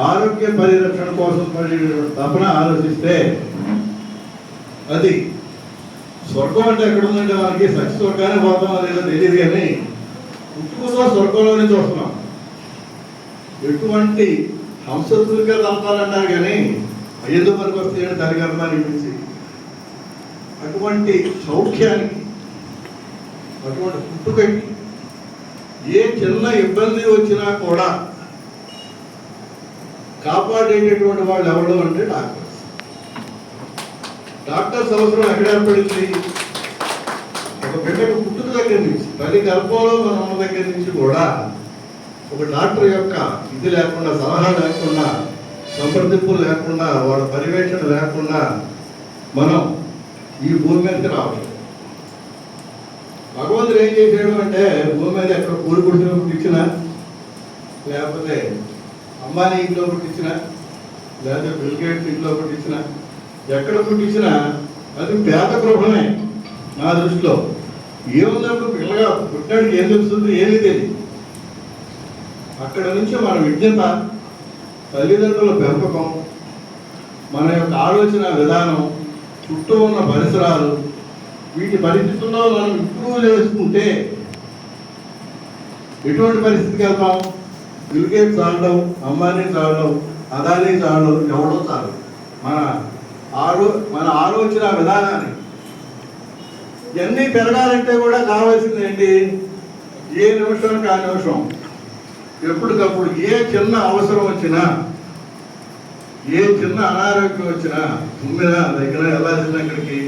ఆరోగ్య పరిరక్షణ కోసం తపన ఆలోచిస్తే అది స్వర్గం అంటే ఎక్కడ ఉందంటే మనకి సత్య స్వర్గాన్ని పోతాం అనేదో తెలియదు, కానీ పుట్టుకతో స్వర్గంలో నుంచి వస్తున్నాం. ఎటువంటి హంసతులుగా తలపాలన్నారు కానీ ఐదు వరకు వస్తే తల్లిగర్భాన్ని పిలిచి అటువంటి సౌఖ్యానికి, అటువంటి పుట్టుకకి ఏ చిన్న ఇబ్బంది వచ్చినా కూడా కాపాడేటటువంటి వాళ్ళు ఎవరు అంటే డాక్టర్స్. డాక్టర్స్ అవసరం ఎక్కడ ఏర్పడింది? ఒక బిడ్డకు పుట్టుక దగ్గర నుంచి, తల్లి గర్భంలో మనం ఉన్న దగ్గర నుంచి కూడా ఒక డాక్టర్ యొక్క ఇది లేకుండా, సలహా లేకుండా, సంప్రదింపులు లేకుండా, వాళ్ళ పర్యవేక్షణ లేకుండా మనం ఈ భూమి మీదకి రావచ్చు. భగవంతుడు ఏం చేశాడు అంటే, భూమి మీద ఎక్కడ కూలి పుట్టిన పుట్టించినా, లేకపోతే అంబానీ ఇంట్లో పుట్టించిన, లేకపోతే బిల్ గేట్స్ ఇంట్లో పుట్టించిన, ఎక్కడ పుట్టించినా అది పేద గృహమే నా దృష్టిలో. ఏమున్నప్పుడు పిల్లగా పుట్టినాడికి ఏం తెలుస్తుంది? ఏమీ తెలియదు. అక్కడ నుంచి మన విజ్ఞత, తల్లిదండ్రుల పెంపకం, మన యొక్క ఆలోచన విధానం, చుట్టూ ఉన్న పరిసరాలు, వీటి పరిస్థితుల్లో మనం ఇంప్రూవ్ చేసుకుంటే ఎటువంటి పరిస్థితికి వెళ్తాం? బిల్ గేట్స్ చాలడం, అంబానీ చాలడం, అదానీ చాలడం, ఎవడో చాలు. మన ఆలోచన విధానాన్ని ఇవన్నీ పెరగాలంటే కూడా కావాల్సింది ఏంటి? ఏ నిమిషానికి ఆ నిమిషం ఎప్పటికప్పుడు ఏ చిన్న అవసరం వచ్చినా, ఏ చిన్న అనారోగ్యం వచ్చినా, తుమ్మినా దగ్గర వెళ్ళాల్సిన అక్కడికి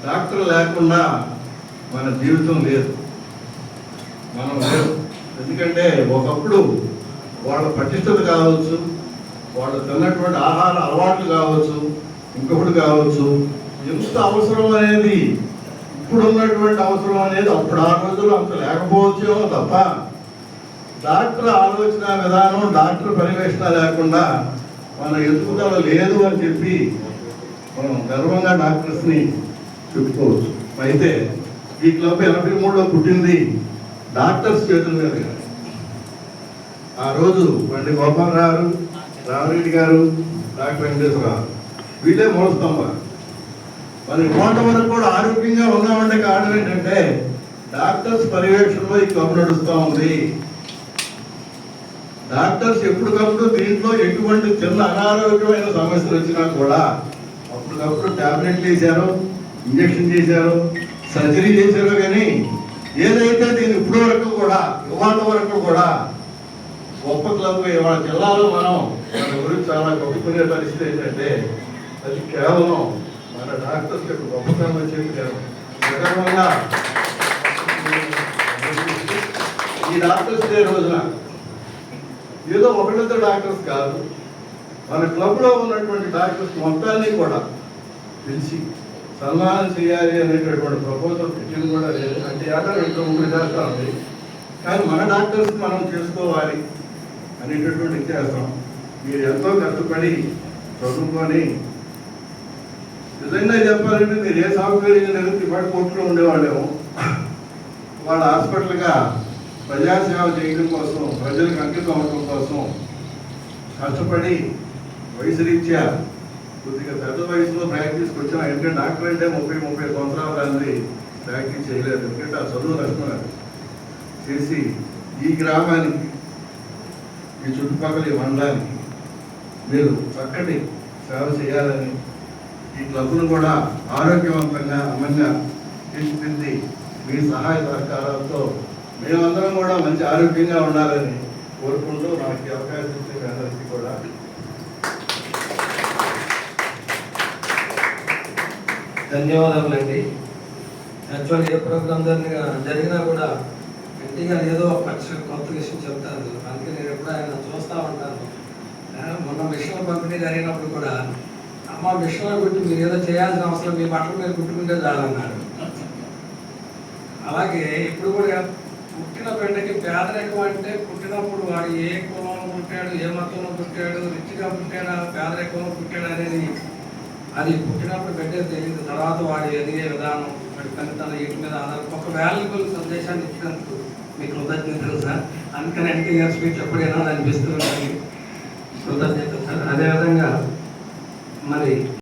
డాక్టర్ లేకుండా మన జీవితం లేదు, మనం లేదు. ఎందుకంటే ఒకప్పుడు వాళ్ళ పటిష్టత కావచ్చు, వాళ్ళు తిన్నటువంటి ఆహార అలవాట్లు కావచ్చు, ఇంకొకటి కావచ్చు, ఎంత అవసరం అనేది, ఇప్పుడు ఉన్నటువంటి అవసరం అనేది అప్పుడు ఆ రోజుల్లో అంత లేకపోవచ్చేమో తప్ప, డాక్టర్ ఆలోచన విధానం, డాక్టర్ పర్యవేక్షణ లేకుండా మన ఎదుగుదల లేదు అని చెప్పి మనం గర్వంగా డాక్టర్స్ని చెప్పుకోవచ్చు. అయితే ఈ క్లబ్ 83లో పుట్టింది డాక్టర్స్ చేతుల మీద. ఆ రోజు బండి గోపాలరావు, రామరెడ్డి గారు, డాక్టర్ వెంకటేశ్వరరావు, వీళ్ళే మూలస్తంభాలు. మరి ఇవాళ వరకు కూడా ఆరోగ్యంగా ఉన్నామంటే కారణం ఏంటంటే డాక్టర్స్ పర్యవేక్షణలో ఈ క్లబ్ నడుస్తూ ఉంది. డాక్టర్స్ ఎప్పటికప్పుడు దీంట్లో ఎటువంటి చిన్న అనారోగ్యమైన సమస్యలు వచ్చినా కూడా అప్పటికప్పుడు టాబ్లెట్లు వేశారు, ఇంజక్షన్ చేశారు, సర్జరీ చేశారు. కానీ ఏదైతే దీని ఇప్పటి వరకు కూడా, ఇవాళ వరకు కూడా గొప్ప క్లబ్ ఇవాళ జిల్లాలో మనం మన గురించి చాలా గొప్పకునే పరిస్థితి ఏంటంటే అది కేవలం మన డాక్టర్స్ యొక్క గొప్పతనం అని చెప్పి గర్వంగా ఈ డాక్టర్స్ డే రోజున ఏదో ఒకరిద్దరు డాక్టర్స్ కాదు, మన క్లబ్లో ఉన్నటువంటి డాక్టర్స్ మొత్తాన్ని కూడా పిలిచి సన్మానం చేయాలి అనేటటువంటి ప్రపోజల్ పెట్టింది కూడా లేదు. అంటే ఏటా 2-3 చేస్తా ఉంది, కానీ మన డాక్టర్స్ మనం చేసుకోవాలి అనేటటువంటి చేస్తాం. మీరు ఎంతో కష్టపడి చదువుకొని, నిజంగా చెప్పాలంటే మీరు ఏ సాఫ్ట్వేర్ ఇంజనీర్ ఇవాళ కోర్టులో ఉండేవాళ్ళేమో, వాళ్ళ హాస్పిటల్గా ప్రజాసేవ చేయడం కోసం, ప్రజలకు అంకితం అవడం కోసం కష్టపడి వయసు రీత్యా కొద్దిగా పెద్ద వయసులో ప్రాక్టీస్కి వచ్చిన. ఎందుకంటే డాక్టర్ అంటే 30-30 సంవత్సరాల దాన్ని ప్రాక్టీస్ చేయలేదు, ఎందుకంటే ఆ చదువు నష్టం చేసి ఈ గ్రామానికి, ఈ చుట్టుపక్కల ఈ మండలానికి మీరు చక్కటి సేవ చేయాలని, ఈ క్లబ్ను కూడా ఆరోగ్యవంతంగా అమంగా తీర్చిదిద్ది మీ సహాయ సహకారాలతో మేమందరం కూడా మంచి ఆరోగ్యంగా ఉండాలని కోరుకుంటూ నాకు అవకాశం ఇచ్చే అందరికీ కూడా ధన్యవాదములండి. యాక్చువల్ ఏ ప్రోగ్రామ్ జరిగినా కూడా గట్టిగా ఏదో కొత్త విషయం చెప్తారు. అందుకే నేను ఎప్పుడు ఆయన చూస్తూ ఉంటాను. మొన్న మిషన్ పంపిణీ జరిగినప్పుడు కూడా అమ్మ మిషన్లో పెట్టి మీరు ఏదో చేయాల్సిన అవసరం, మీ బట్టలు మీరు కుట్టుకుంటే చాలన్నారు. అలాగే ఇప్పుడు కూడా పుట్టిన బిడ్డకి పేదరికం అంటే పుట్టినప్పుడు వాడు ఏ కులంలో పుట్టాడు, ఏ మతంలో పుట్టాడు, రిచ్గా పుట్టాడా, పేదరికంలో పుట్టాడు అనేది అది పుట్టినప్పుడు బిడ్డకు తెలియదు. తర్వాత వాడు ఎదిగే విధానం, వాడి పనితనం వీటి మీద ఆధారం ఒక వాల్యుబుల్ సందేశాన్ని ఇచ్చినందుకు మీకు కృతజ్ఞతలు సార్. అందుకని ఎన్టీ గారి స్పీచ్ ఎప్పుడు వినాలనిపిస్తూ ఉంటుంది. కృతజ్ఞత సార్. అదేవిధంగా మరి